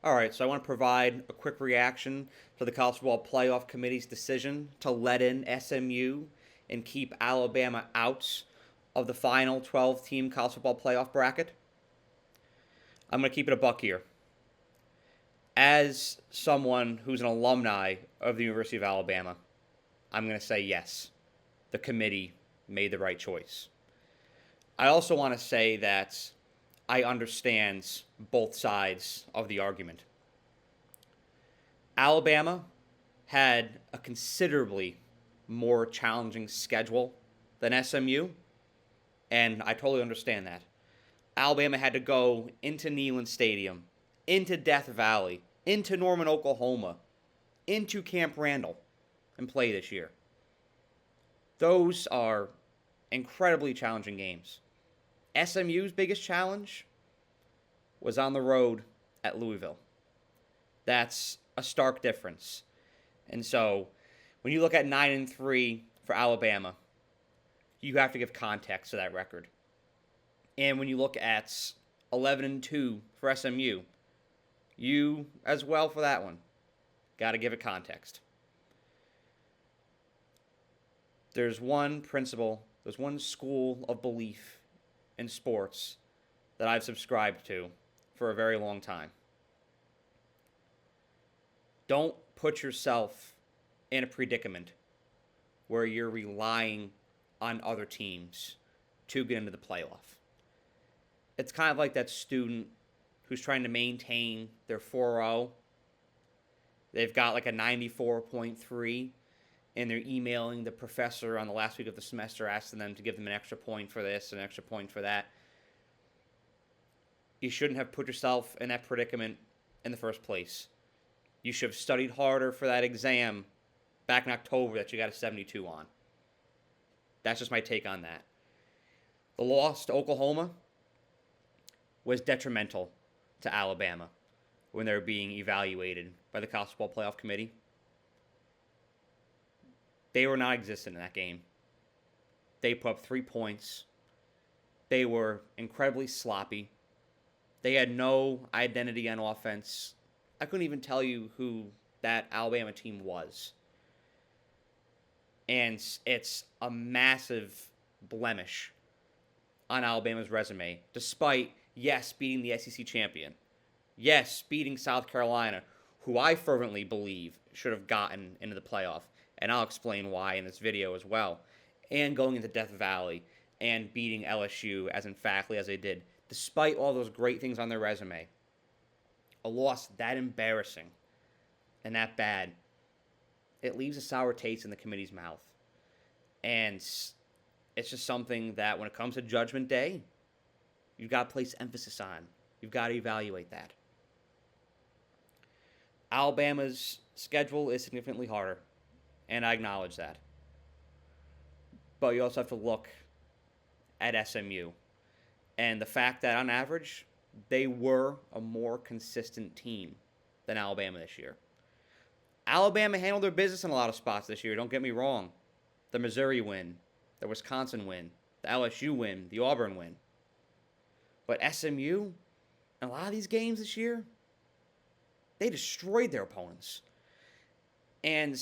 All right, so I want to provide a quick reaction to the College Football Playoff Committee's decision to let in SMU and keep Alabama out of the final 12-team College Football Playoff bracket. I'm going to keep it a buck here. As someone who's an alumni of the University of Alabama, I'm going to say yes, the committee made the right choice. I also want to say that I understand both sides of the argument. Alabama had a considerably more challenging schedule than SMU, and I totally understand that. Alabama had to go into Neyland Stadium, into Death Valley, into Norman, Oklahoma, into Camp Randall, and play this year. Those are incredibly challenging games. SMU's biggest challenge was on the road at Louisville. That's a stark difference. And so, when you look at 9-3 for Alabama, you have to give context to that record. And when you look at 11-2 for SMU, you as well for that one got to give it context. There's one principle, there's one school of belief in sports that I've subscribed to for a very long time. Don't put yourself in a predicament where you're relying on other teams to get into the playoff. It's kind of like that student who's trying to maintain their 4.0. They've got like a 94.3, and they're emailing the professor on the last week of the semester asking them to give them an extra point for this, an extra point for that. You shouldn't have put yourself in that predicament in the first place. You should have studied harder for that exam back in October that you got a 72 on. That's just my take on that. The loss to Oklahoma was detrimental to Alabama when they were being evaluated by the College Football Playoff Committee. They were non-existent in that game. They put up 3 points. They were incredibly sloppy. They had no identity on offense. I couldn't even tell you who that Alabama team was. And it's a massive blemish on Alabama's resume, despite, yes, beating the SEC champion. Yes, beating South Carolina, who I fervently believe should have gotten into the playoff. And I'll explain why in this video as well. And going into Death Valley and beating LSU as emphatically as they did, despite all those great things on their resume. A loss that embarrassing and that bad, it leaves a sour taste in the committee's mouth. And it's just something that when it comes to Judgment Day, you've got to place emphasis on. You've got to evaluate that. Alabama's schedule is significantly harder, and I acknowledge that. But you also have to look at SMU and the fact that on average, they were a more consistent team than Alabama this year. Alabama handled their business in a lot of spots this year, don't get me wrong. The Missouri win, the Wisconsin win, the LSU win, the Auburn win. But SMU, in a lot of these games this year, they destroyed their opponents. And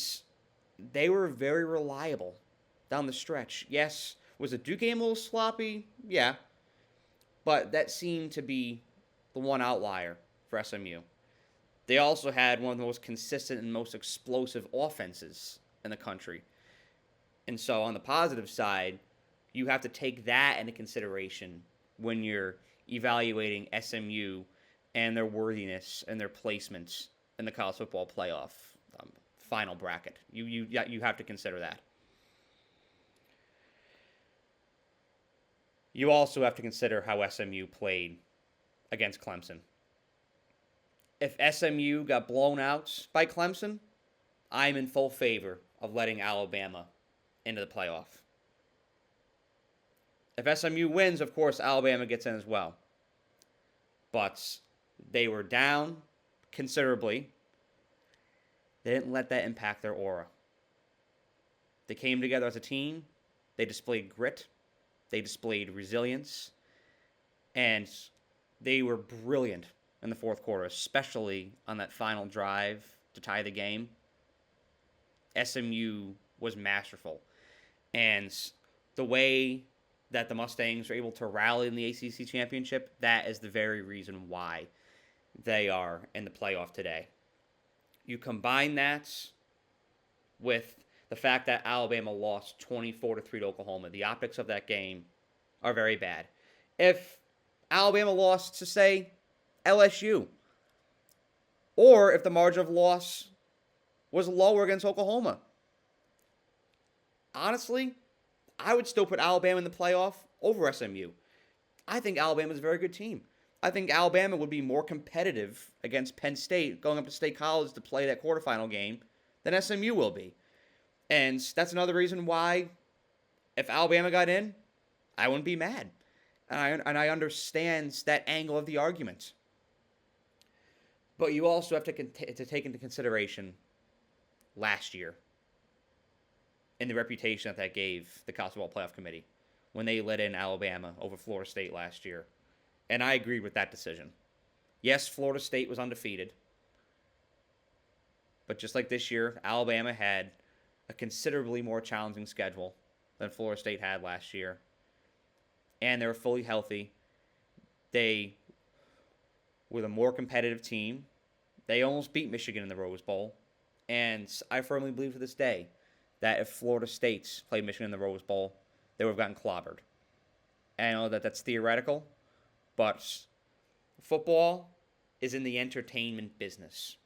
they were very reliable down the stretch. Yes, was the Duke game a little sloppy? Yeah. But that seemed to be the one outlier for SMU. They also had one of the most consistent and most explosive offenses in the country. And so on the positive side, you have to take that into consideration when you're evaluating SMU and their worthiness and their placements in the college football playoff final bracket. You have to consider that. You also have to consider how SMU played against Clemson. If SMU got blown out by Clemson, I'm in full favor of letting Alabama into the playoff. If SMU wins, of course, Alabama gets in as well. But they were down considerably. They didn't let that impact their aura. They came together as a team. They displayed grit. They displayed resilience. And they were brilliant in the fourth quarter, especially on that final drive to tie the game. SMU was masterful. And the way that the Mustangs were able to rally in the ACC championship, that is the very reason why they are in the playoff today. You combine that with the fact that Alabama lost 24-3 to Oklahoma. The optics of that game are very bad. If Alabama lost to, say, LSU, or if the margin of loss was lower against Oklahoma, honestly, I would still put Alabama in the playoff over SMU. I think Alabama's a very good team. I think Alabama would be more competitive against Penn State going up to State College to play that quarterfinal game than SMU will be. And that's another reason why, if Alabama got in, I wouldn't be mad. And I understand that angle of the argument. But you also have to take into consideration last year and the reputation that gave the College Football Playoff Committee when they let in Alabama over Florida State last year. And I agreed with that decision. Yes, Florida State was undefeated. But just like this year, Alabama had a considerably more challenging schedule than Florida State had last year. And they were fully healthy. They were the more competitive team. They almost beat Michigan in the Rose Bowl. And I firmly believe to this day that if Florida State played Michigan in the Rose Bowl, they would have gotten clobbered. And I know that that's theoretical, but football is in the entertainment business.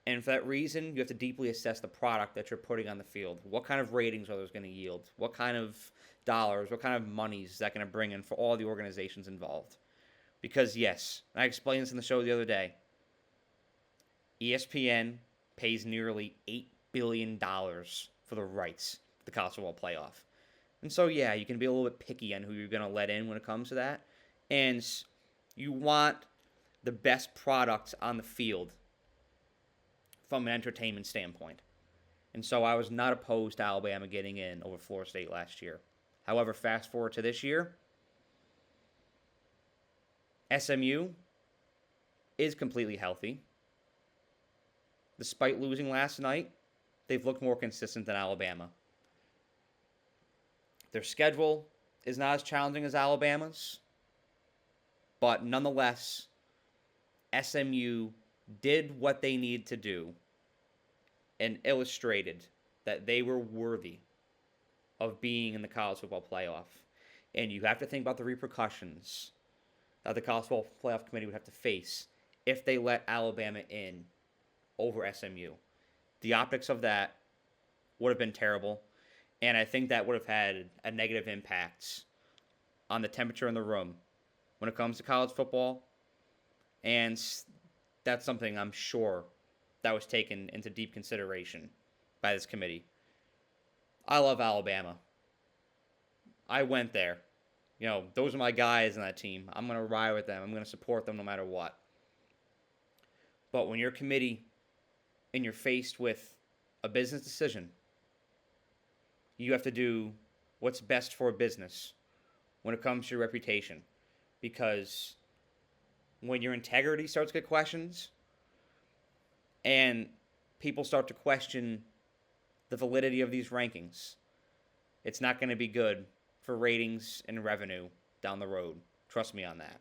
And for that reason, you have to deeply assess the product that you're putting on the field. What kind of ratings are those going to yield? What kind of dollars, what kind of money is that going to bring in for all the organizations involved? Because yes, I explained this in the show the other day, ESPN pays nearly $8 billion for the rights to the college football playoff. And so, yeah, you can be a little bit picky on who you're going to let in when it comes to that. And you want the best product on the field from an entertainment standpoint. And so I was not opposed to Alabama getting in over Florida State last year. However, fast forward to this year, SMU is completely healthy. Despite losing last night, they've looked more consistent than Alabama. Their schedule is not as challenging as Alabama's, but nonetheless, SMU did what they needed to do and illustrated that they were worthy of being in the college football playoff. And you have to think about the repercussions that the college football playoff committee would have to face if they let Alabama in over SMU. The optics of that would have been terrible, and I think that would have had a negative impact on the temperature in the room when it comes to college football, and that's something I'm sure that was taken into deep consideration by this committee. I love Alabama. I went there. You know, those are my guys in that team. I'm going to ride with them. I'm going to support them no matter what. But when you're a committee and you're faced with a business decision, you have to do what's best for a business when it comes to your reputation. Because when your integrity starts to get questions and people start to question the validity of these rankings, it's not going to be good for ratings and revenue down the road. Trust me on that.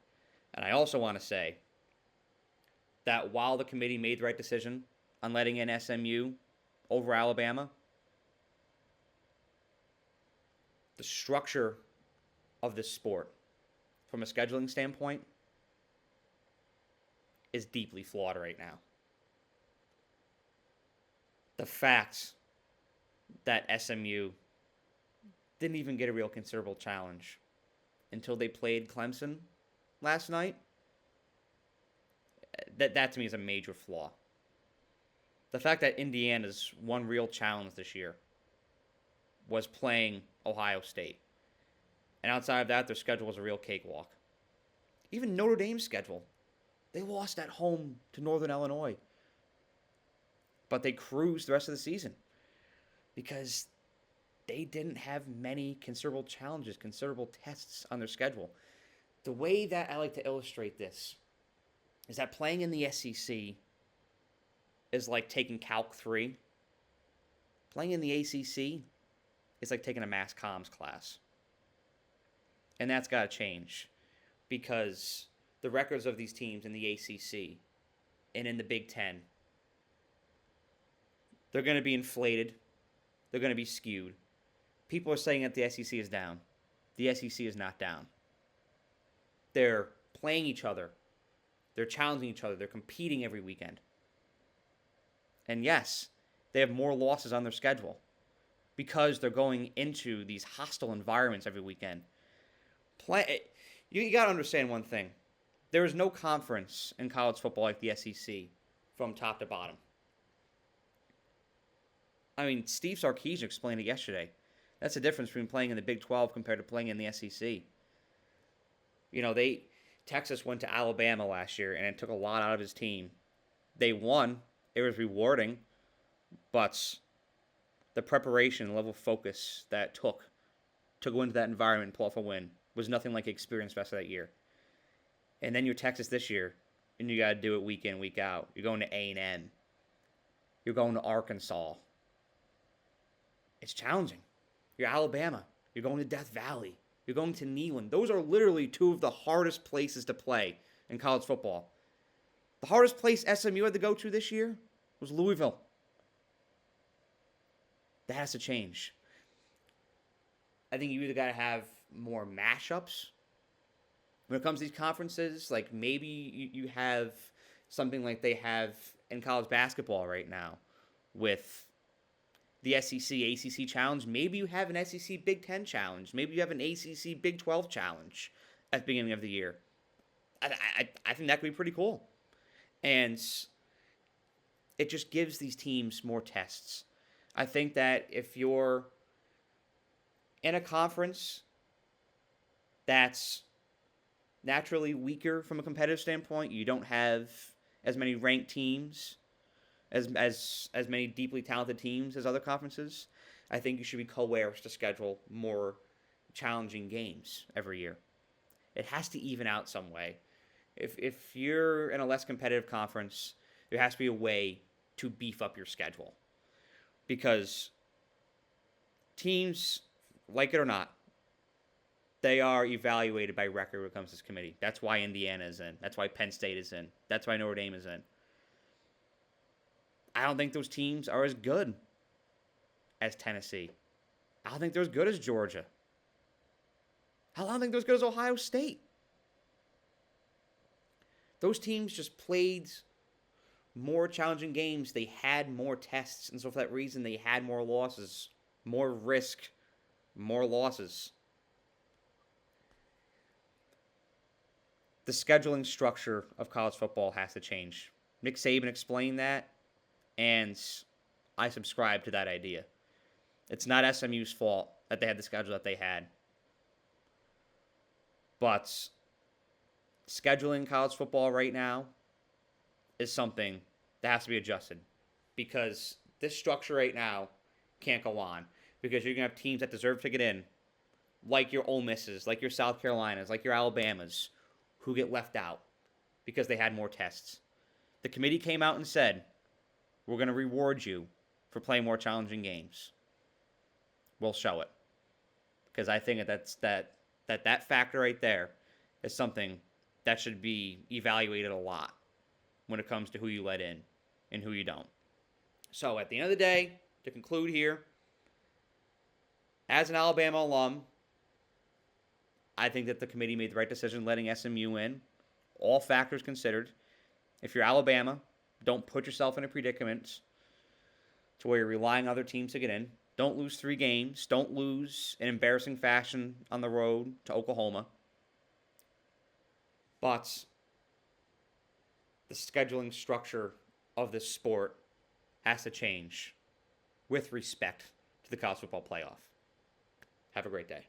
And I also want to say that while the committee made the right decision on letting in SMU over Alabama, the structure of this sport, from a scheduling standpoint, is deeply flawed right now. The fact that SMU didn't even get a real considerable challenge until they played Clemson last night, that to me is a major flaw. The fact that Indiana's one real challenge this year was playing Ohio State. And outside of that, their schedule was a real cakewalk. Even Notre Dame's schedule, they lost at home to Northern Illinois. But they cruised the rest of the season because they didn't have many considerable challenges, considerable tests on their schedule. The way that I like to illustrate this is that playing in the SEC is like taking Calc 3. Playing in the ACC is like taking a mass comms class. And that's got to change because the records of these teams in the ACC and in the Big Ten, they're going to be inflated. They're going to be skewed. People are saying that the SEC is down. The SEC is not down. They're playing each other. They're challenging each other. They're competing every weekend. And yes, they have more losses on their schedule because they're going into these hostile environments every weekend. You got to understand one thing. There is no conference in college football like the SEC from top to bottom. I mean, Steve Sarkisian explained it yesterday. That's the difference between playing in the Big 12 compared to playing in the SEC. You know, Texas went to Alabama last year, and it took a lot out of his team. They won. It was rewarding, but the preparation, level of focus that took to go into that environment and pull off a win was nothing like the experience rest of that year. And then you're Texas this year, and you got to do it week in, week out. You're going to A&M. You're going to Arkansas. It's challenging. You're Alabama. You're going to Death Valley. You're going to Neyland. Those are literally two of the hardest places to play in college football. The hardest place SMU had to go to this year was Louisville. That has to change. I think you either got to have more mashups when it comes to these conferences. Like maybe you have something like they have in college basketball right now with the SEC ACC challenge. Maybe you have an SEC Big 10 challenge. Maybe you have an ACC Big 12 challenge at the beginning of the year. I think that could be pretty cool. And it just gives these teams more tests. I think that if you're in a conference that's naturally weaker from a competitive standpoint, you don't have as many ranked teams, as many deeply talented teams as other conferences, I think you should be coerced to schedule more challenging games every year. It has to even out some way. If you're in a less competitive conference, there has to be a way to beef up your schedule. Because teams, like it or not, they are evaluated by record when it comes to this committee. That's why Indiana is in. That's why Penn State is in. That's why Notre Dame is in. I don't think those teams are as good as Tennessee. I don't think they're as good as Georgia. I don't think they're as good as Ohio State. Those teams just played more challenging games. They had more tests, and so for that reason, they had more losses, more risk, more losses. The scheduling structure of college football has to change. Nick Saban explained that, and I subscribe to that idea. It's not SMU's fault that they had the schedule that they had. But scheduling college football right now is something that has to be adjusted. Because this structure right now can't go on. Because you're going to have teams that deserve to get in, like your Ole Misses, like your South Carolinas, like your Alabamas, who get left out because they had more tests. The committee came out and said, we're going to reward you for playing more challenging games. We'll show it. Because I think that factor right there is something that should be evaluated a lot when it comes to who you let in and who you don't. So at the end of the day, to conclude here, as an Alabama alum, I think that the committee made the right decision letting SMU in, all factors considered. If you're Alabama, don't put yourself in a predicament to where you're relying on other teams to get in. Don't lose 3 games. Don't lose in embarrassing fashion on the road to Oklahoma. But the scheduling structure of this sport has to change with respect to the college football playoff. Have a great day.